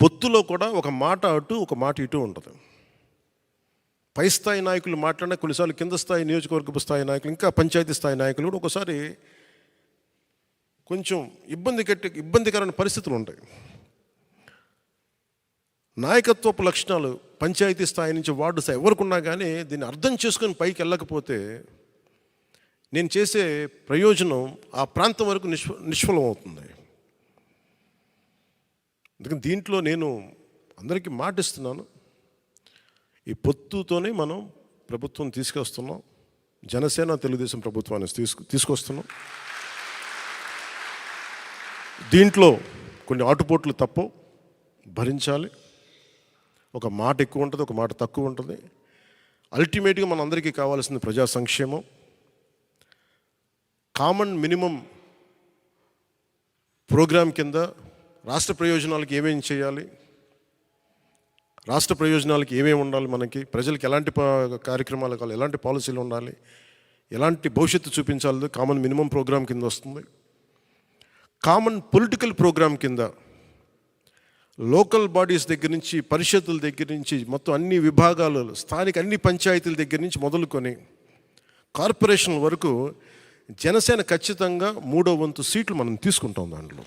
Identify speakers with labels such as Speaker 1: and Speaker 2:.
Speaker 1: పొత్తులో కూడా ఒక మాట అటు ఒక మాట ఇటు ఉంటుంది. పై స్థాయి నాయకులు మాట్లాడినా కొన్నిసార్లు కింద స్థాయి నియోజకవర్గపు స్థాయి నాయకులు ఇంకా పంచాయతీ స్థాయి నాయకులు కూడా ఒకసారి కొంచెం ఇబ్బందికరమైన పరిస్థితులు ఉంటాయి. నాయకత్వపు లక్షణాలు పంచాయతీ స్థాయి నుంచి వార్డు స్థాయి ఎవరికి ఉన్నా కానీ దీన్ని అర్థం చేసుకొని పైకి వెళ్ళకపోతే నేను చేసే ప్రయోజనం ఆ ప్రాంతం వరకు నిష్ఫలం అవుతుంది. అందుకని దీంట్లో నేను అందరికీ మాటిస్తున్నాను, ఈ పొత్తుతోనే మనం ప్రభుత్వం తీసుకొస్తున్నాం. జనసేన తెలుగుదేశం ప్రభుత్వాన్ని తీసుకొస్తున్నాం. దీంట్లో కొన్ని ఆటుపోట్లు తప్పవు, భరించాలి. ఒక మాట ఎక్కువ ఉంటుంది, ఒక మాట తక్కువ ఉంటుంది. అల్టిమేట్గా మన అందరికీ కావాల్సింది ప్రజా సంక్షేమం. కామన్ మినిమం ప్రోగ్రాం కింద రాష్ట్ర ప్రయోజనాలకు ఏమేమి చేయాలి, రాష్ట్ర ప్రయోజనాలకి ఏమేమి ఉండాలి, మనకి ప్రజలకు ఎలాంటి కార్యక్రమాలు కావాలి, ఎలాంటి పాలసీలు ఉండాలి, ఎలాంటి భవిష్యత్తు చూపించాలి కామన్ మినిమం ప్రోగ్రాం కింద వస్తుంది. కామన్ పొలిటికల్ ప్రోగ్రాం కింద లోకల్ బాడీస్ దగ్గర నుంచి, పరిషత్తుల దగ్గర నుంచి, మొత్తం అన్ని విభాగాలు, స్థానిక అన్ని పంచాయతీల దగ్గర నుంచి మొదలుకొని కార్పొరేషన్ల వరకు జనసేన ఖచ్చితంగా 3వ వంతు సీట్లు మనం తీసుకుంటాం దాంట్లో.